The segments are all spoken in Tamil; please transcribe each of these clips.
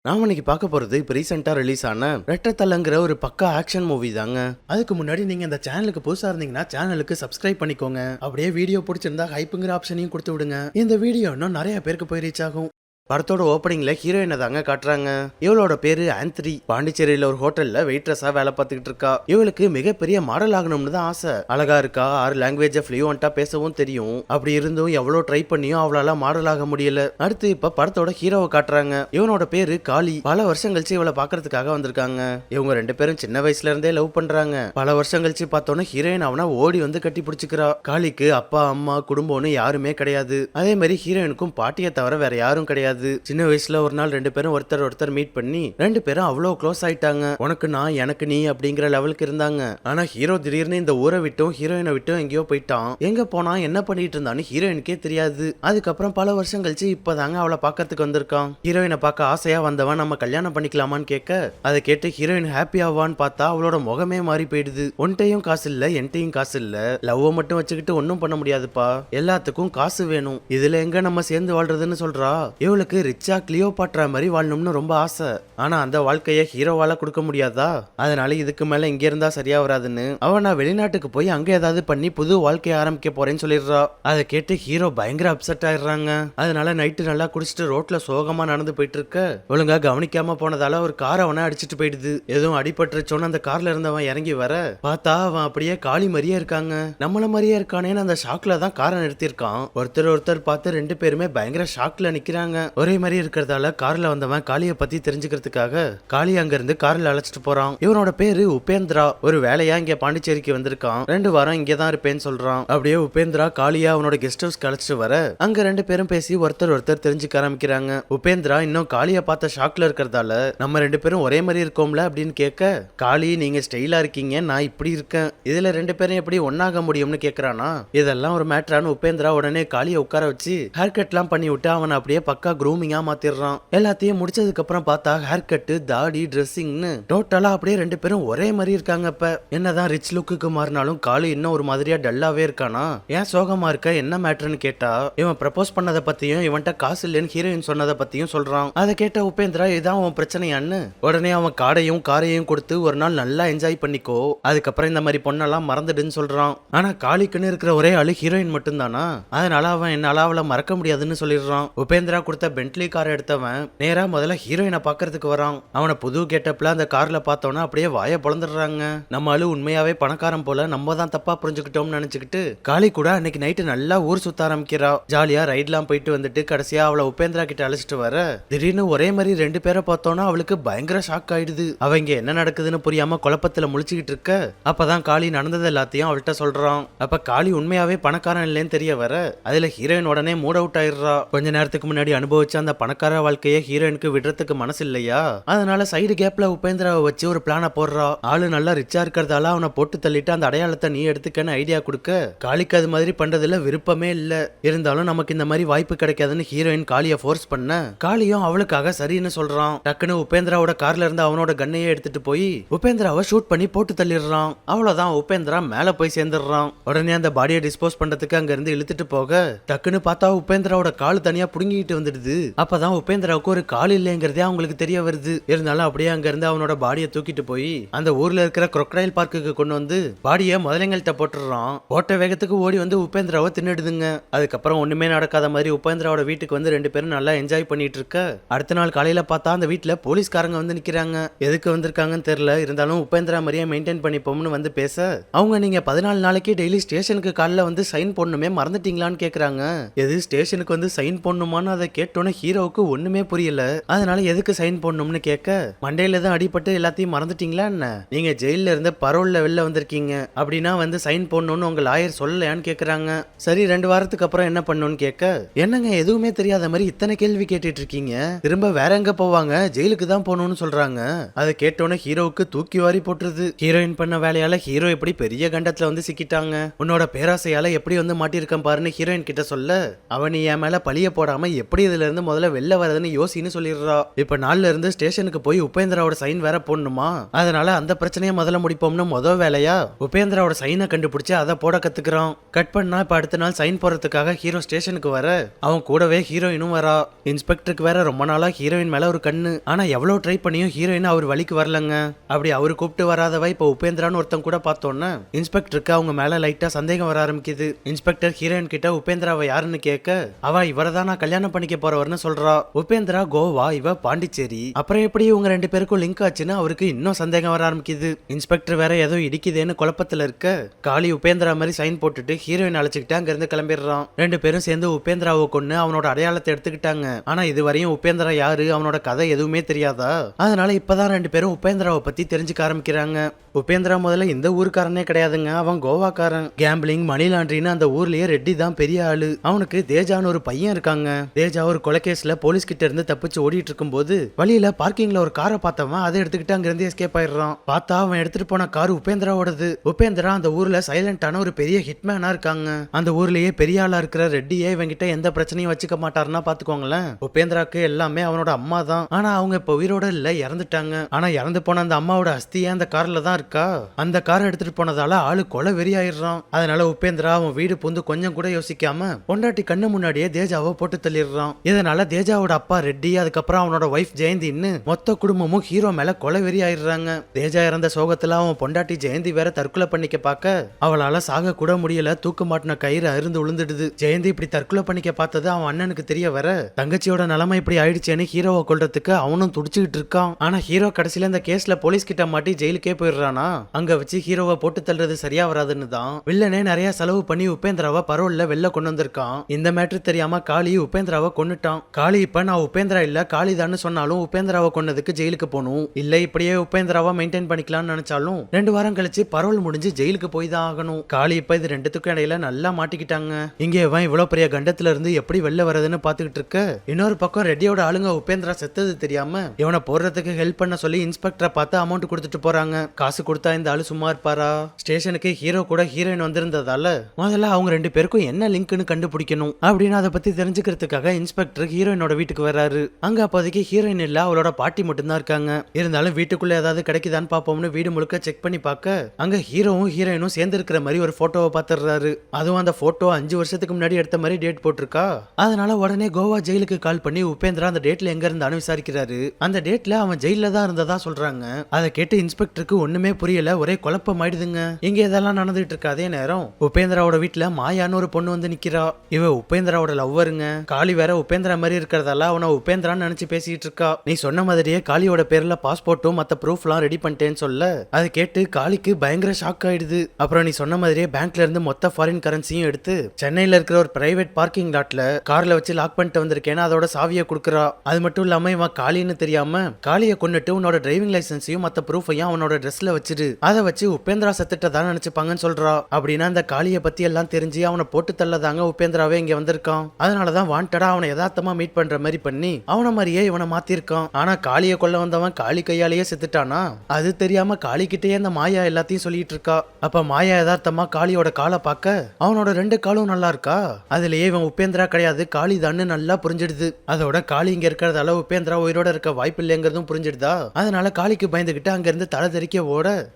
நாம இன்னைக்கு பார்க்க போறது இப்போ ரீசெண்டா ரிலீஸ் ஆன ரெட்டத்தலங்கிற ஒரு பக்கா ஆக்ஷன் மூவி தாங்க. அதுக்கு முன்னாடி நீங்க இந்த சேனலுக்கு புதுசா இருந்தீங்கன்னா சேனலுக்கு சப்ஸ்கிரைப் பண்ணிக்கோங்க. அப்படியே வீடியோ பிடிச்சிருந்தா ஹைப்புங்கிற ஆப்ஷனையும் கொடுத்து விடுங்க. இந்த வீடியோ இன்னும் நிறைய பேருக்கு போய் ரீச் ஆகும். படத்தோட ஓப்பனிங்ல ஹீரோயினை தாங்க காட்டுறாங்க. இவளோட பேரு ஆந்த்ரி. பாண்டிச்சேரியில ஒரு ஹோட்டல்ல வெயிட்ரஸா வேலை பார்த்துக்கிட்டு இருக்கா. இவளுக்கு மிகப்பெரிய மாடல் ஆகணும்னு தான் ஆசை. அழகா இருக்கா, 6 லாங்குவேஜ் ஃப்ளூயண்டா பேசவும் தெரியும். அப்படி இருந்தும் எவ்வளவு ட்ரை பண்ணியும் அவளால மாடல் ஆக முடியல. அடுத்து இப்ப படத்தோட ஹீரோவை காட்டுறாங்க. இவனோட பேரு காளி. பல வருஷம் கழிச்சு இவளை பாக்குறதுக்காக வந்திருக்காங்க. இவங்க 2 பேரும் சின்ன வயசுல இருந்தே லவ் பண்றாங்க. பல வருஷம் கழிச்சு பார்த்தோன்னே ஹீரோயின் அவனை ஓடி வந்து கட்டி பிடிச்சிக்கிறா. காளிக்கு அப்பா அம்மா குடும்பம்னு யாருமே கிடையாது. அதே மாதிரி ஹீரோயினுக்கும் பாட்டியை தவிர வேற யாரும் கிடையாது. சின்ன வயசுல ஒரு நாள் 2 பேரும் ஒருத்தர் மீட் பண்ணி 2 பேரும் அவ்வளவு க்ளோஸ் ஆயிட்டாங்க. உனக்கு நான் எனக்கு நீ அப்படிங்கிற லெவலுக்கு இருந்தாங்க. ஆனா ஹீரோ திடீர்னு இந்த ஊரை விட்டும் ஹீரோயினை விட்டும் எங்கேயோ போயிட்டான். எங்க போனா என்ன பண்ணிட்டு இருந்தான்னு ஹீரோயினுக்கே தெரியாது. அதுக்கப்புறம் பல வருஷம் கழிச்சு இப்பதாங்க அவளை பாக்கிறதுக்கு வந்திருக்கான். ஹீரோயினை பார்க்க ஆசையா வந்தவன் நம்ம கல்யாணம் பண்ணிக்கலாமான்னு கேட்க அதை கேட்டு ஹீரோயின் ஹாப்பி ஆவான்னு பார்த்தா அவளோட முகமே மாறி போயிடுது. ஒன்ட்டையும் காசு இல்ல, என்கிட்டயும் காசு இல்ல, லவ் மட்டும் வச்சுக்கிட்டு ஒன்னும் பண்ண முடியாதுப்பா, எல்லாத்துக்கும் காசு வேணும், இதுல எங்க நம்ம சேர்ந்து வாழ்றதுன்னு சொல்றா. இவளுக்கு ரிச்சா கிளியோபாட்ரா மாதிரி வாழணும்னு ரொம்ப ஆசை. ஆனா அந்த வாழ்க்கைய ஹீரோவால கொடுக்க முடியாதா. அதனால இதுக்கு மேல இங்க இருந்தா சரியா வராதுன்னு அவன் நான் வெளிநாட்டுக்கு போய் அங்க ஏதாவது பண்ணி புது வாழ்க்கைய ஆரம்பிக்க போறேன்னு சொல்லிடுறா. அதை கேட்டு ஹீரோ பயங்கர அப்செட் ஆயிடுறாங்க. அதனால நைட்டு நல்லா குடிச்சிட்டு ரோட்ல சோகமா நடந்து போயிட்டு இருக்க ஒழுங்கா கவனிக்காம போனதால ஒரு கார் அவனை அடிச்சிட்டு போயிடுது. எதுவும் அடிபட்டுருச்சோன்னு அந்த கார்ல இருந்தவன் இறங்கி வர பார்த்தா அவன் அப்படியே காளி மாதிரியே இருக்காங்க. நம்மள மாதிரியே இருக்கானேன்னு அந்த ஷாக்ல தான் காரை நிறுத்திருக்கான். ஒருத்தர் பார்த்து 2 பேருமே பயங்கர ஷாக்ல நிக்கிறாங்க. ஒரே மாதிரி இருக்கிறதால கார்ல வந்தவன் காளியை பத்தி தெரிஞ்சுக்கிறதுக்காக காளி அங்க இருந்து கார்ல அழைச்சிட்டு போறான். இவனோட பேரு உபேந்திரா. ஒரு வேலையா இங்க பாண்டிச்சேரிக்கு வந்திருக்கான். 2 வாரம் இங்கதான் இருப்பேன்னு சொல்றான். அப்படியே உபேந்திரா காளியா அவனோட கெஸ்ட் ஹவுஸ்க்கு அழைச்சிட்டு வர அங்க 2 பேரும் பேசி ஒருத்தர் தெரிஞ்சுக்க ஆரம்பிக்கிறாங்க. உபேந்திரா இன்னும் காளியை பார்த்த ஷாக்ல இருக்கிறதால நம்ம 2 பேரும் ஒரே மாதிரி இருக்கோம்ல அப்படின்னு கேட்க காளி நீங்க ஸ்டைலா இருக்கீங்க, நான் இப்படி இருக்கேன், இதுல 2 பேரும் எப்படி ஒன்னாக முடியும்னு கேக்குறானா. இதெல்லாம் ஒரு மேட்டரான உபேந்திரா உடனே காளியை உட்கார வச்சு ஹேர் கட் எல்லாம் பண்ணி விட்டு அவன் அப்படியே பக்கா க்ரூமிங்கா மாத்திடுறான். எல்லாத்தையும் முடிச்சதுக்கு அப்புறம் பார்த்தா ஹேர் கட்டு, தாடி, ட்ரெஸ்ஸிங்னு டோட்டலா அப்படியே 2 பேரும் ஒரே மாதிரி இருக்காங்க. இப்ப என்னதான் ரிச் லுக்குக்கு மாறினாலும் காளி இன்னும் ஒரு மாதிரியா டல்லாவே இருக்கானா. ஏன் சோகமா இருக்க, என்ன மேட்டர்னு கேட்டா இவன் ப்ரப்போஸ் பண்ணதை பத்தியும் இவன்ட்ட காசு இல்லைன்னு ஹீரோயின் சொன்னதை பத்தியும் சொல்றான். அதை கேட்ட உபேந்திரா இதான் உன் பிரச்சனையான்னு உடனே அவன் காடையும் காரையும் கொடுத்து ஒரு நாள் நல்லா என்ஜாய் பண்ணிக்கோ, அதுக்கப்புறம் இந்த மாதிரி பொண்ணெல்லாம் மறந்துடுன்னு சொல்றான். ஆனா காளிக்குன்னு இருக்கிற ஒரே ஆளு ஹீரோயின் மட்டும் தானா. அதனால அவன் என்னால அவளை மறக்க முடியாதுன்னு சொல்லிடுறான். உபேந்திரா கொடுத்த பென்ட்லி காரை எடுத்தவன் நேரா முதல்ல ஹீரோயினை பாக்குறதுக்கு வரான். அவனை புது கெட்டப்ல அந்த கார்ல பார்த்தோன்னா அப்படியே வாய பொளந்துடுறாங்க. நம்ம ஆளு உண்மையாவே பணக்காரன் போல, நம்ம தான் தப்பா புரிஞ்சுக்கிட்டோம்னு நினைச்சுக்கிட்டு காளி கூட அன்னைக்கு நைட்டு நல்லா ஊர் சுத்த ஆரம்பிக்கிறா. ஜாலியா ரைட்லாம் போயிட்டு வந்துட்டு கடைசியா அவளை உபேந்திரா கிட்ட அழைச்சிட்டு வர திடீர்னு ஒரே மாதிரி 2 பேரை பார்த்தோன்னா அவளுக்கு பயங்கர ஷாக் ஆயிடுது. அவங்க என்ன நடக்குதுன்னு புரியாம குழப்பத்துல முழிச்சுக்கிட்டு இருக்க அப்பதான் காளி நடந்தது எல்லாத்தையும் அவள்கிட்ட சொல்றான். அப்ப காளி உண்மையாவே பணக்காரன் இல்லைன்னு தெரிய வர அதுல ஹீரோயின் உடனே மூட் அவுட் ஆயிடுறா. கொஞ்ச நேரத்துக்கு முன்னாடி அனுபவிச்ச அந்த பணக்கார வாழ்க்கையை ஹீரோயினுக்கு விடுறதுக்கு மனசு இல்லையா. அதனால சைடு கேப்ல உபேந்திராவை வச்சு ஒரு பிளான போடுறா. ஆளு நல்லா ரிச்சா இருக்கிறதால அவனை போட்டு தள்ளிட்டு அந்த அடையாளத்தை நீ எடுத்துக்கன்னு ஐடியா கொடுக்க காளிக்கு அது மாதிரி பண்றதுல விருப்பமே இல்ல. இருந்தாலும் நமக்கு இந்த மாதிரி வாய்ப்பு கிடைக்காதுன்னு ஹீரோயின் காளியை ஃபோர்ஸ் பண்ண காளியும் அவளுக்காக சரின்னு சொல்றான். டக்குன்னு உபேந்திராவோட கார்ல இருந்து அவனோட கண்ணையே எடுத்துட்டு போய் உபேந்திராவை ஷூட் பண்ணி போட்டு தள்ளிடுறான். அவ்வளவுதான், உபேந்திரா மேல போய் சேர்ந்துடுறான். உடனே அந்த பாடியை டிஸ்போஸ் பண்றதுக்கு அங்க இருந்து இழுத்துட்டு போக டக்குன்னு பார்த்தா உபேந்திராவோட கால் தனியா புடுங்கிட்டு வந்துடுது. அப்பதான் உபேந்திராவுக்கு ஒரு கால் இல்லைங்கிறதே அவங்களுக்கு தெரிய வருது. இருந்தாலும் அப்படியே அங்க இருந்து அவனோட பாடியை தூக்கிட்டு போய் அந்த ஊர்ல இருக்கிற crocodile பார்க்குக்கு கொண்டு வந்து பாடியை முதலைங்கள்ட்ட போட்டுறான். ஓட்ட வேகத்துக்கு ஓடி வந்து உபேந்திராவை தின்னுடுதுங்க. அதுக்கப்புறம் ஒண்ணுமே நடக்காத மாதிரி உபேந்திராவோட வீட்டுக்கு வந்து 2 பேரும் நல்லா என்ஜாய் பண்ணிட்டு இருக்க அடுத்த நாள் காலையில பார்த்தா அந்த வீட்டுல போலீஸ்காரங்க வந்து நிக்கிறாங்க. எதுக்கு வந்திருக்காங்கன்னு தெரியல. இருந்தாலும் உபேந்திரா மாதிரியே மெயின்டைன் பண்ணிப்போம்னு வந்து பேச அவங்க நீங்க 14 நாளைக்கு டெய்லி ஸ்டேஷனுக்கு காலைல வந்து சைன் போடணுமே மறந்துட்டீங்களான்னு கேக்குறாங்க. எது ஸ்டேஷனுக்கு வந்து சைன் போடணுமான்னு அதை கேட்டோன்னு ஹீரோவுக்கு ஒண்ணுமே புரியல. அதனால எதுக்கு சைன் போடணும்னு கேட்க மண்டையில தான் அடிபட்டு எல்லாத்தையும் மறந்துட்டீங்களா என்ன, நீங்க ஜெயில இருந்து பரோல்ல வெளில வந்திருக்கீங்க, அப்படின்னா வந்து சைன் போடணும்னு உங்க லாயர் சொல்லலையான்னு கேக்குறாங்க. சரி 2 வாரத்துக்கு அப்புறம் என்ன பண்ணணும்னு கேட்க என்னங்க எதுவுமே தெரியாத மாதிரி இத்தனை கேள்வி கேட்டுட்டு இருக்கீங்க, திரும்ப வேற எங்க போவாங்க, ஜெயிலுக்கு தான் போகணும்னு சொல்றாங்க. அதை கேட்டோன்னு ஹீரோவுக்கு தூக்கி வாரி போட்டுருது. ஹீரோயின் பண்ண வேலையால ஹீரோ எப்படி பெரிய கண்டத்துல வந்து சிக்கிட்டாங்க, உன்னோட பேராசையால எப்படி வந்து மாட்டிருக்கேன் பாருன்னு ஹீரோயின் கிட்ட சொல்ல அவன் என் மேல பழிய போடாம எப்படி இதுல இருந்து முதல்ல வெளில வரதுன்னு யோசின்னு சொல்லிடுறா. இப்ப நாள்ல இருந்து ஸ்டேஷனுக்கு போய் உபேந்திராவோட சைன் வேற போடணுமா, அதனால அந்த பிரச்சனையை முதல்ல முடிப்போம்னு முதல் வேலையா உபேந்திராவோட சைனை கண்டுபிடிச்சு அதை போட கத்துக்கிறான். கட் பண்ணா இப்ப அடுத்த நாள் சைன் போறதுக்காக ஹீரோ ஸ்டேஷனுக்கு வர அவன் கூடவே ஹீரோயினும் வரா. இன்ஸ்பெக்டருக்கு வேற ரொம்ப நாளா ஹீரோயின் மேல ஒரு கண்ணு. ஆனா எவ்வளவு ட்ரை பண்ணியும் ஹீரோயின் அவர் வழிக்கு வரலங்க. அப்படி அவரு கூப்பிட்டு வராதவ இப்ப உபேந்திரான்னு ஒருத்தன் கூட பார்த்தோன்னா இன்ஸ்பெக்டருக்கு அவங்க மேல லைட்டா சந்தேகம் வர ஆரம்பிக்குது. இன்ஸ்பெக்டர் ஹீரோயின் கிட்ட உபேந்திராவை யாருன்னு கேட்க அவ இவரதான் நான் கல்யாணம் பண்ணிக்க போறவர்னு சொல்றா. உபேந்திரா கோவா, இவ பாண்டிச்சேரி. அப்புறம் எப்படி இவங்க ரெண்டு பேருக்கும் லிங்க் ஆச்சுன்னு அவருக்கு இன்னும் சந்தேகம் வர ஆரம்பிக்குது. இன்ஸ்பெக்டர் வேற ஏதோ இடிக்குதேன்னு குழப்பத்துல இருக்க காளி உபேந்திரா மாதிரி சைன் போட்டுட்டு ஹீரோயின் அழைச்சிக்கிட்டு அங்க இருந்து கிளம்பிடுறான். ரெண்டு பேரும் சேர்ந்து உபேந்திராவை கொண்டு அவனோட அடையாளத்தை எடுத்துக்கிட்டாங்க. ஆனா இதுவரையும் உபேந்திரா யாரு, அவனோட கதை எதுவுமே தெரியாதா. அதனால இப்பதான் ரெண்டு பேரும் உபேந்திராவை பத்தி தெரிஞ்சுக்க ஆரம்பிக்கிறாங்க. உபேந்திரா முதல்ல இந்த ஊருக்காரனே கிடையாதுங்க, அவன் கோவாக்காரன். கேம்பிளிங், மணி லாண்டரின்னு அந்த ஊர்லயே ரெட்டி தான் பெரிய ஆளு. அவனுக்கு தேஜான்னு ஒரு பையன் இருக்காங்க. தேஜா ஒரு கொலைகேஸ்ல போலீஸ் கிட்ட இருந்து தப்பிச்சு ஓடிட்டு இருக்கும் போது வழியில பார்க்கிங்ல ஒரு காரை பார்த்தவன் அதை எடுத்துக்கிட்டு அங்க இருந்து எஸ்கேப் ஆயிடுறான். பார்த்தா அவன் எடுத்துட்டு போன கார் உபேந்திராவோடது. உபேந்திரா அந்த ஊர்ல சைலண்டான ஒரு பெரிய ஹிட்மேனா இருக்காங்க. அந்த ஊர்லயே பெரிய ஆளா இருக்கிற ரெட்டியே இவங்கிட்ட எந்த பிரச்சனையும் வச்சுக்க மாட்டாருன்னா பாத்துக்கோங்களேன். உபேந்திராக்கு எல்லாமே அவனோட அம்மா தான். ஆனா அவங்க இப்ப உயிரோட இல்ல, இறந்துட்டாங்க. ஆனா இறந்து போன அந்த அம்மாவோட அஸ்தியே அந்த கார்ல தான் இருக்கா. அந்த காரை எடுத்துட்டு போனதால ஆளு கொலை வெறி ஆயிடுறான். அதனால உபேந்திரா அவன் வீடு புந்து கொஞ்சம் கூட யோசிக்காம பொண்டாட்டி கண்ணு முன்னாடியே தேஜாவை போட்டு தள்ளிடுறான். இதனால தேஜாவோட அப்பா ரெட்டி, அதுக்கப்புறம் அவனோட வைஃப் ஜெயந்தின்னு மொத்த குடும்பமும் ஹீரோ மேல கொலை வெறி ஆயிடுறாங்க. தேஜா இறந்த சோகத்துல அவன் பொண்டாட்டி ஜெயந்தி வேற தற்கொலை பண்ணிக்க பார்க்க அவளால சாக கூட முடியல. தூக்கு மாட்டின கயிறு அருந்து விழுந்துடுது. ஜெயந்தி இப்படி தற்கொலை பண்ணிக்க பார்த்தது அவன் அண்ணனுக்கு தெரிய வர தங்கச்சியோட நிலைமை இப்படி ஆயிடுச்சேன்னு ஹீரோவை கொல்றதுக்கு அவனும் துடிச்சுக்கிட்டு இருக்கான். ஆனா ஹீரோ கடைசியில இந்த கேஸ்ல போலீஸ் கிட்ட மாட்டி ஜெயிலுக்கே போயிடுறானா. அங்க வச்சு ஹீரோவை போட்டு தள்ளுறது சரியா வராதுன்னு தான் வில்லனே நிறைய செலவு பண்ணி உபேந்திராவை பரோல்ல வெளில கொண்டு வந்திருக்கான். இந்த மேட்ரு தெரியாம காளி உபேந்திராவை கொன்னுட்டான். காளி இப்ப நான் உபேந்திரா இல்ல காளிதான்னு சொன்னாலும் உபேந்திராவை கொன்னதுக்கு ஜெயிலுக்கு போகணும். இல்ல இப்படியே உபேந்திராவை மெயின்டைன் பண்ணிக்கலாம்னு நினைச்சாலும் 2 வாரம் கழிச்சு பரோல் முடிஞ்சு ஜெயிலுக்கு போய் தான் ஆகணும். காளி இப்ப இது ரெண்டுத்துக்கும் இடையில நல்லா மாட்டிக்கிட்டாங்க. இங்க இவன் இவ்வளவு பெரிய கண்டத்துல இருந்து எப்படி வெளில வரதுன்னு பாத்துக்கிட்டு இருக்க இன்னொரு பக்கம் ரெட்டியோட ஆளுங்க உபேந்திரா செத்தது தெரியாம இவனை போடுறதுக்கு ஹெல்ப் பண்ண சொல்லி இன்ஸ்பெக்டரை பார்த்து அமௌண்ட் கொடுத்துட்டு போறாங்க. காசு கொடுத்தா இந்த ஆளு சும்மா இருப்பாரா. ஸ்டேஷனுக்கு ஹீரோ கூட ஹீரோயின் வந்திருந்ததால முதல்ல அவங்க ரெண்டு பேருக்கும் என்ன லிங்க்னு கண்டுபிடிக்கணும் அப்படின்னு அதை பத்தி தெரிஞ்சுக்கிறதுக்காக இன்ஸ்பெக்டர் ஹீரோயினோட வீட்டுக்கு வராரு. அங்க அப்போதைக்கு ஹீரோயின் இல்ல, அவளோட பாட்டி மட்டும் தான் இருக்காங்க. இருந்தாலும் வீட்டுக்குள்ள ஏதாவது கிடைக்குதான்னு பாப்போம்னு வீடு முழுக்க செக் பண்ணி பார்க்க அங்க ஹீரோவும் ஹீரோயினும் சேர்ந்து இருக்கிற மாதிரி ஒரு போட்டோவை பாத்துறாரு. அதுவும் அந்த போட்டோ 5 வருஷத்துக்கு முன்னாடி எடுத்த மாதிரி டேட் போட்டிருக்கா. அதனால உடனே கோவா ஜெயிலுக்கு கால் பண்ணி உபேந்திரா அந்த டேட்ல எங்க இருந்தான்னு விசாரிக்கிறாரு. அந்த டேட்ல அவன் ஜெயில தான் இருந்ததா சொல்றாங்க. அதை கேட்டு இன்ஸ்பெக்டருக்கு ஒண்ணுமே புரியல, ஒரே குழப்பம் ஆயிடுதுங்க. இங்க இதெல்லாம் நடந்துட்டு இருக்க அதே நேரம் உபேந்திராவோட வீட்டுல மாயான்னு ஒரு பொண்ணு வந்து நிக்கிறா. இவ உபேந்திராவோட லவ்வருங்க. காளி வேற உபேந்திரா மாதிரி இருக்கிறதால அவனை உபேந்திரான்னு நினைச்சு பேசிட்டு இருக்கா. நீ சொன்ன மாதிரியே காளியோட பேர்ல பாஸ்போர்ட்டும் மத்த ப்ரூஃப்லாம் ரெடி பண்ணிட்டேன்னு சொல்ல அதை கேட்டு காளிக்கு பயங்கர ஷாக் ஆயிடுது. அப்புறம் நீ சொன்ன மாதிரியே பேங்க்ல இருந்து மொத்த ஃபாரின் கரன்சியும் எடுத்து சென்னையில இருக்கிற ஒரு பிரைவேட் பார்க்கிங் லாட்ல கார்ல வச்சு லாக் பண்ணிட்டு வந்திருக்கேன்னு அதோட சாவியை கொடுக்குறா. அது மட்டும் இல்லாம இவன் காளின்னு தெரியாம காளியை கொண்டுட்டு உன்னோட டிரைவிங் லைசன்ஸையும் மத்த ப்ரூஃபையும் அவனோட ட்ரெஸ்ல வச்சிரு, அதை வச்சு உபேந்திரா செத்துட்டதான் நினைச்சுப்பாங்கன்னு சொல்றா. அப்படின்னா அந்த காளியை பத்தி எல்லாம் தெரிஞ்சு அவனை போட்டு தள்ளதாங்க உபேந்திராவே இங்க வந்திருக்கான். அதனாலதான் வாண்டடா அவனை யதார்த்தமா மீட் பண்ற மாதிரி பண்ணி அவனை மாதிரியே இவனை மாத்திருக்கான். ஆனா காளியை கொல்ல வந்தவன் காளி கையாலேயே செத்துட்டானா. அது தெரியாம காளி கிட்டே அந்த மாயா எல்லாத்தையும் சொல்லிட்டு இருக்கா. அப்ப மாயா யதார்த்தமா காளியோட காலை பார்க்க அவனோட 2 காலும் நல்லா இருக்கா. அதுலயே இவன் உபேந்திரா கிடையாது காளிதான்னு நல்லா புரிஞ்சிடுது. அதோட காளி இங்க இருக்கிறதால உபேந்திரா உயிரோட இருக்க வாய்ப்பு இல்லைங்கிறதும் புரிஞ்சிடுதா. அதனால காளிக்கு பயந்துகிட்டு அங்க இருந்து தலை தெறிக்க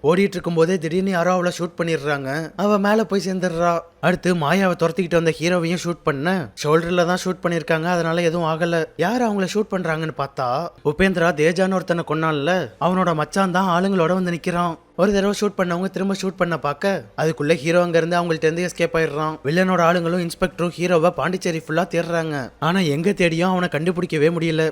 ஓடிட்டு இருக்கும் போதே திடீர்னு யாரோ அவளை ஷூட் பண்ணிடுறாங்க. அவ மேல போய் சேர்ந்துடுறா. அடுத்து மாயாவை துரத்திக்கிட்டு வந்த ஹீரோவையும் ஷூட் பண்ண ஷோல்டர்ல தான் ஷூட் பண்ணிருக்காங்க. அதனால எதுவும் ஆகல. யார் அவங்கள ஷூட் பண்றாங்கன்னு பார்த்தா உபேந்திரா தேஜான்னு ஒருத்தனை கொன்னான்ல அவனோட மச்சான் தான் ஆளுங்களோட வந்து நிக்கிறான். ஒரு தடவை ஷூட் பண்ணவங்க திரும்ப ஷூட் பண்ண பார்க்க அதுக்குள்ள ஹீரோ அங்க இருந்து அவங்கள்ட்ட இருந்து எஸ்கேப் ஆயிடுறான். வில்லனோட ஆளுங்களும் இன்ஸ்பெக்டரும் ஹீரோவை பாண்டிச்சேரி ஃபுல்லா தேடுறாங்க. ஆனா எங்க தேடியும் அவனை கண்டுபிடிக்கவே முடியல.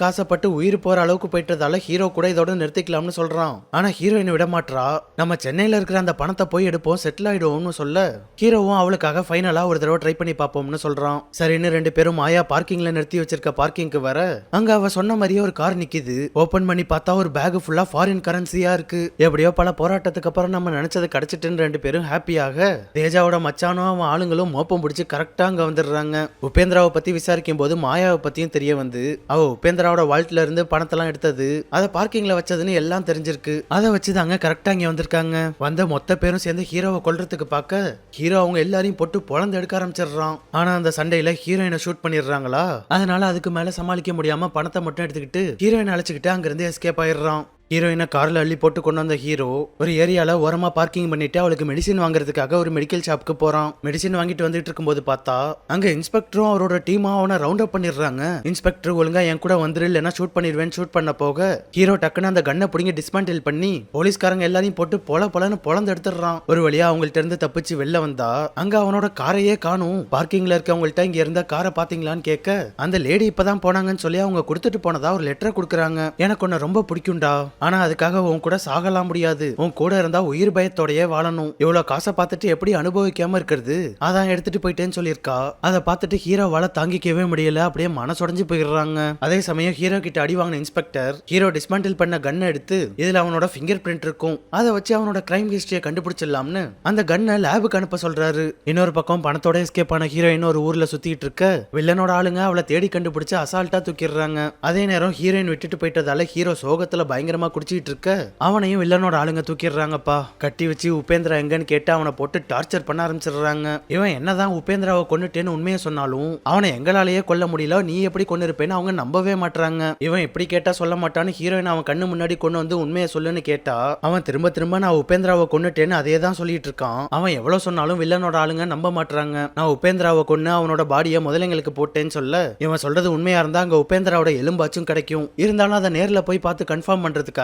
காசப்பட்டு உயிர் போற அளவுக்கு போயிட்டதால ஹீரோ கூட இதோட நிறுத்திக்கலாம்னு சொல்றான். ஆனா ஹீரோயினை விட மாட்டா. நம்ம சென்னையில இருக்கிற அந்த பணத்தை போய் எடுப்போம், செட்டில் ஆயிடுவோம்னு சொல்ல ஹீரோவும் அவளுக்காக ஃபைனலா ஒரு தடவை ட்ரை பண்ணி பார்ப்போம்னு சொல்றான். சரின்னு 2 பேரும் மாயா பார்க்கிங்ல நிறுத்தி வச்சிருக்க பார்க்கிங்க்கு வர அங்க அவ சொன்ன மாதிரியே ஒரு கார் நிக்குது. ஓபன் பண்ணி பார்த்தா ஒரு பேக் ஃபுல்லா ஃபாரின் கரன்சியா இருக்கு. எப்படியோ பல போராட்டத்துக்கு அப்புறம் நம்ம நினைச்சது கிடைச்சிட்டுன்னு 2 பேரும் ஹாப்பியாக தேஜாவோட மச்சானும் அவன் ஆளுங்களும் மோப்பம் பிடிச்சி கரெக்டா அங்க வந்துடுறாங்க. உபேந்திராவை பத்தி விசாரிக்கும் போது மாயாவை பத்தியும் தெரிய வந்து அவ உபேந்திராவோட வால்ட்ல இருந்து பணத்தெல்லாம் எடுத்தது, அதை பார்க்கிங்ல வச்சதுன்னு எல்லாம் தெரிஞ்சிருக்கு. அதை வச்சுதாங்க கரெக்டா இங்க வந்திருக்காங்க. வந்த மொத்த பேரும் சேர்ந்து ஹீரோவை கொல்றதுக்கு பார்க்க ஹீரோ அவங்க எல்லாரையும் போட்டு பொழந்து எடுக்க ஆரம்பிச்சிடுறான். ஆனா அந்த சண்டையில ஹீரோயினை ஷூட் பண்ணிடுறாங்களா, அதனால அதுக்கு மேல சமாளிக்க முடியாம பணத்தை மட்டும் எடுத்துக்கிட்டு ஹீரோயினை அழைச்சிக்கிட்டு அங்கிருந்து எஸ்கேப் ஆயிடுறான். ஹீரோயினை கார்ல அள்ளி போட்டு கொண்டு வந்த ஹீரோ ஒரு ஏரியால ஓரமா பார்க்கிங் பண்ணிட்டு அவளுக்கு மெடிசின் வாங்குறதுக்காக ஒரு மெடிக்கல் ஷாப்புக்கு போறான். மெடிசின் வாங்கிட்டு வந்துட்டு இருக்கும்போது பார்த்தா அங்க இன்ஸ்பெக்டரும் அவரோட டீமா அவனை ரவுண்ட் அப் பண்ணிடுறாங்க. இன்ஸ்பெக்டர் ஒழுங்கா என் கூட வந்துரு இல்லைன்னா ஷூட் பண்ணிடுவேன் ஷூட் பண்ண போக ஹீரோ டக்குன்னு அந்த கண்ணை பிடிங்க டிஸ்மேண்டில் பண்ணி போலீஸ்காரங்க எல்லாரையும் போட்டு பொலன்னு பொழந்து எடுத்துடுறான். ஒரு வழியா அவங்கள்ட்ட இருந்து தப்பிச்சு வெளில வந்தா அங்க அவனோட காரையே காணும். பார்க்கிங்ல இருக்கவங்கள்ட்ட இங்க இருந்த காரை பாத்தீங்களான்னு கேட்க அந்த லேடி இப்பதான் போனாங்கன்னு சொல்லி அவங்க கொடுத்துட்டு போனதா ஒரு லெட்டரை கொடுக்குறாங்க. எனக்கு ஒன்னு ரொம்ப பிடிக்கும்டா, ஆனா அதுக்காக உன் கூட சாகலாம் முடியாது, உன் கூட இருந்தா உயிர் பயத்தோடயே வாழணும், இவ்வளவு காசை பார்த்துட்டு எப்படி அனுபவிக்காம இருக்கிறது, அதான் எடுத்துட்டு போயிட்டேன்னு சொல்லியிருக்கா. அதை பார்த்துட்டு ஹீரோவால தாங்கிக்கவே முடியல, அப்படியே மனசுடைஞ்சு போயிடுறாங்க. அதே சமயம் ஹீரோ கிட்ட அடி வாங்கின இன்ஸ்பெக்டர் ஹீரோ டிஸ்மேண்டில் பண்ண கன்னை எடுத்து இதுல அவனோட ஃபிங்கர் பிரிண்ட் இருக்கும், அதை வச்சு அவனோட கிரைம் ஹிஸ்டரியை கண்டுபிடிச்சிடலாம்னு அந்த கன்னை லேபுக்கு அனுப்ப சொல்றாரு. இன்னொரு பக்கம் பணத்தோட எஸ்கேப் ஆன ஹீரோயின் ஒரு ஊர்ல சுத்திட்டு இருக்க வில்லனோட ஆளுங்க அவளை தேடி கண்டுபிடிச்சு அசால்ட்டா தூக்கிடுறாங்க. அதே நேரம் ஹீரோயின் விட்டுட்டு போயிட்டதால ஹீரோ சோகத்துல பயங்கரமா குடிச்சிட்டு இருக்க அவனையும் வில்லனோட ஆளுங்க தூக்கிடுறாங்கப்பா. கட்டி வச்சு உபேந்திரா எங்கன்னு கேட்டு அவனை போட்டு டார்ச்சர் பண்ண ஆரம்பிச்சிடுறாங்க. இவன் என்னதான் உபேந்திராவை கொன்னுட்டேன்னு உண்மையை சொன்னாலும் அவனை எங்களாலேயே கொல்ல முடியல, நீ எப்படி கொண்டு இருப்பேன்னு அவங்க நம்பவே மாட்டாங்க. இவன் இப்படி கேட்டா சொல்ல மாட்டான்னு ஹீரோயின் அவன் கண்ணு முன்னாடி கொண்டு வந்து உண்மையை சொல்லுன்னு கேட்டா அவன் திரும்ப திரும்ப நான் உபேந்திராவை கொன்னுட்டேன்னு அதே தான் சொல்லிட்டு இருக்கான். அவன் எவ்வளவு சொன்னாலும் வில்லனோட ஆளுங்க நம்ப மாட்டாங்க. நான் உபேந்திராவை கொன்னு அவனோட பாடியை முதலைங்களுக்கு போட்டேன்னு சொல்ல இவன் சொல்றது உண்மையா இருந்தா அங்க உபேந்திராவோட எலும்பாச்சும் கிடைக்கும், இருந்தாலும் அதை நேர்ல போய் பார்த்து கன்ஃபார்ம் பண்றதுக்காக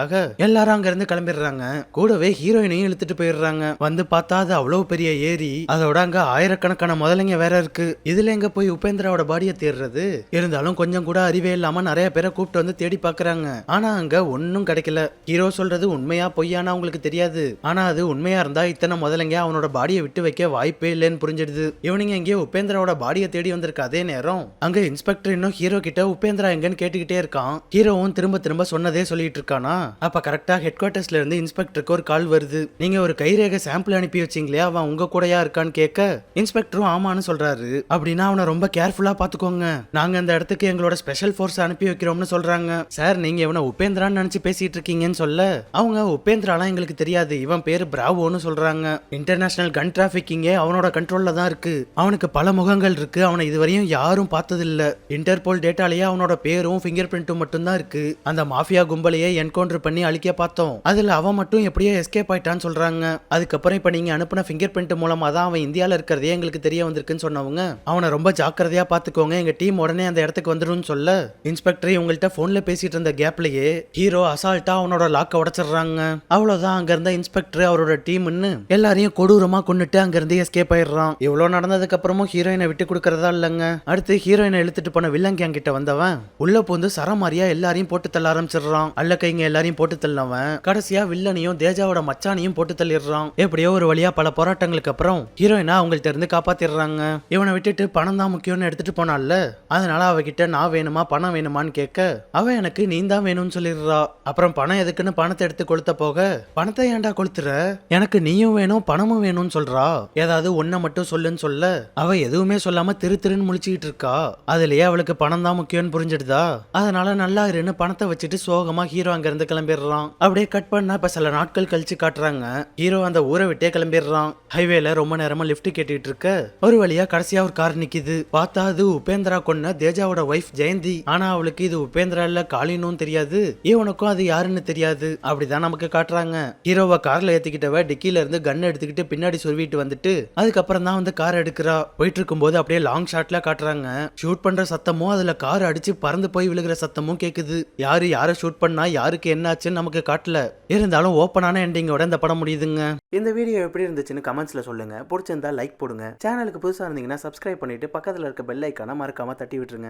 எல்லாரும் அங்க இருந்து கிளம்பிடுறாங்க. கூடவே ஹீரோயினையும் இழுத்துட்டு போயிடுறாங்க. வந்து பார்த்தா அது அவ்வளவு பெரிய ஏரி, அதோட அங்க ஆயிரக்கணக்கான முதலைங்க வேற இருக்கு. இதுல எங்க போய் உபேந்திராவோட பாடியை தேடுறது? இருந்தாலும் கொஞ்சம் கூட அறிவே இல்லாம நிறைய பேரை கூப்பிட்டு வந்து தேடி பாக்குறாங்க. ஆனா அங்க ஒன்னும் கிடைக்கல. ஹீரோ சொல்றது உண்மையா பொய்யானா அவங்களுக்கு தெரியாது, ஆனா அது உண்மையா இருந்தா இத்தனை முதலைங்க அவனோட பாடியை விட்டு வைக்க வாய்ப்பே இல்லைன்னு புரிஞ்சிடுது. இவனுங்க எங்கேயோ உபேந்திராவோட பாடியை தேடி வந்திருக்க அதே நேரம் அங்க இன்ஸ்பெக்டர் இன்னும் ஹீரோ கிட்ட உபேந்திரா எங்கன்னு கேட்டுக்கிட்டே இருக்கான். ஹீரோவும் திரும்ப திரும்ப சொன்னதே சொல்லிட்டு இருக்கானா. அப்ப கரெக்டா ஹெட் குவார்டர்ஸ்ல இருந்து இன்ஸ்பெக்டருக்கு ஒரு கால் வருது. நீங்க ஒரு கைரேகை சாம்பிள் அனுப்பி வச்சீங்களே, அவன் உங்க கூடயா இருக்கான்னு கேட்க இன்ஸ்பெக்டரும் ஆமான்னு சொல்றாரு. அப்படின்னா அவனை ரொம்ப கேர்ஃபுல்லா பாத்துக்கோங்க, நாங்க அந்த இடத்துக்கு எங்களோட ஸ்பெஷல் ஃபோர்ஸ் அனுப்பி வைக்கிறோம்னு சொல்றாங்க. சார் நீங்க இவனை உபேந்திரான்னு நினைச்சு பேசிட்டு இருக்கீங்கன்னு சொல்ல அவங்க உபேந்திராலாம் எங்களுக்கு தெரியாது, இவன் பேரு பிராவோன்னு சொல்றாங்க. இன்டர்நேஷனல் கன் டிராபிக்கிங்கே அவனோட கண்ட்ரோல்ல தான் இருக்கு, அவனுக்கு பல முகங்கள் இருக்கு, அவனை இதுவரையும் யாரும் பார்த்தது இல்ல. இன்டர்போல் டேட்டாலேயே அவனோட பேரும் ஃபிங்கர் பிரிண்ட்டும் மட்டும் தான் இருக்கு. அந்த மாஃபியா கும்பலையே என்கவுண்டர் பண்ணி அழிக்க பார்த்தோம், அதுல அவன் மட்டும் எப்படியோ எஸ்கேப் ஆயிட்டான்னு சொல்றாங்க. அதுக்கப்புறம் இப்ப நீங்க அனுப்பின ஃபிங்கர் பிரிண்ட் மூலமா தான் அவன் இந்தியால இருக்கிறதே எங்களுக்கு தெரிய வந்திருக்குன்னு சொன்னவங்க அவனை ரொம்ப ஜாக்கிரதையா பாத்துக்கோங்க, எங்க டீம் உடனே அந்த இடத்துக்கு வந்துடும் சொல்ல இன்ஸ்பெக்டர் இவங்கள்ட்ட போன்ல பேசிட்டு இருந்த கேப்லயே ஹீரோ அசால்ட்டா அவனோட லாக்க உடைச்சிடுறாங்க. அவ்வளவுதான், அங்க இருந்த இன்ஸ்பெக்டர் அவரோட டீம்னு எல்லாரையும் கொடூரமா கொண்டுட்டு அங்க இருந்து எஸ்கேப் ஆயிடுறான். இவ்வளவு நடந்ததுக்கு அப்புறமும் ஹீரோயினை விட்டு கொடுக்கறதா இல்லங்க. அடுத்து ஹீரோயினை இழுத்துட்டு போன வில்லன் கேங் கிட்ட வந்தவன் உள்ள பூந்து சரமாரியா எல்லாரையும் போட்டு தள்ள ஆரம்பிச்சிடுறான். அல்ல கைங்க எல்லாரையும் போட்டு தள்ளவன் கடைசியா வில்லனையும் தேஜாவோட மச்சானையும் போட்டு தள்ளிடுறான். எப்படியோ ஒரு வழியா பல போராட்டங்களுக்கு அப்புறம் ஹீரோயினா அவங்கள்ட்ட இருந்து காப்பாத்திடுறாங்க. இவனை விட்டுட்டு பணம் தான் முக்கியம்னு எடுத்துட்டு போனால, அதனால அவகிட்ட நான் வேணுமா பணம் வேணுமான்னு கேட்க அவ எனக்கு நீ தான் வேணும்னு சொல்லிடுறா. அப்புறம் பணம் எதுக்குன்னு பணத்தை எடுத்து கொளுத்த போக பணத்தை ஏன்டா கொளுத்துற, எனக்கு நீயும் வேணும் பணமும் வேணும்னு சொல்றா, ஏதாவது ஒன்ன மட்டும் சொல்லுன்னு சொல்ல அவ எதுவுமே சொல்லாம திருன்னு முழிச்சுக்கிட்டு இருக்கா. அதுலயே அவளுக்கு பணம் தான் முக்கியம்னு புரிஞ்சிடுதா. அதனால நல்லா இருன்னு பணத்தை வச்சுட்டு சோகமா ஹீரோ அங்க இருந்து கிளம்பிடுறான். அப்படியே கட் பண்ணா இப்ப சில நாட்கள் கழிச்சு காட்டுறாங்க. ஹீரோ அந்த ஊரை விட்டே கிளம்பிடுறான். ஹைவேல ரொம்ப நேரமா லிஃப்ட் கேட்டுட்டு இருக்க ஒரு வழியா கடைசியா ஒரு கார் நிக்குது. பார்த்தா அது உபேந்திரா கொன்ன தேஜாவோட வைஃப் ஜெயந்தி. ஆனா அவளுக்கு இது உபேந்திரா இல்ல காளினும் தெரியாது, இவனுக்கும் அது யாருன்னு தெரியாது. அப்படிதான் நமக்கு காட்டுறாங்க. ஹீரோவை கார்ல ஏத்திக்கிட்டவ டிக்கில இருந்து கன் எடுத்துக்கிட்டு பின்னாடி சொருவிட்டு வந்துட்டு அதுக்கப்புறம் தான் வந்து கார் எடுக்கிறா. போயிட்டு இருக்கும் போது அப்படியே லாங் ஷாட்ல காட்டுறாங்க. ஷூட் பண்ற சத்தமும் அதுல கார் அடிச்சு பறந்து போய் விழுகிற சத்தமும் கேக்குது. யாரை ஷூட் பண்ணா யாருக்கு என்ன ஆச்சுன்னு நமக்கு காட்டல, இருந்தாலும் ஓப்பனான எண்டிங்கோட இந்த படம் முடியுதுங்க. இந்த வீடியோ எப்படி இருந்துச்சுன்னு கமெண்ட்ஸ்ல சொல்லுங்க. பிடிச்சிருந்தா லைக் போடுங்க. சேனலுக்கு புதுசா இருந்தீங்கன்னா சப்ஸ்கிரைப் பண்ணிட்டு பக்கத்துல இருக்க பெல் ஐக்கான மறக்காம தட்டி விட்டுருங்க.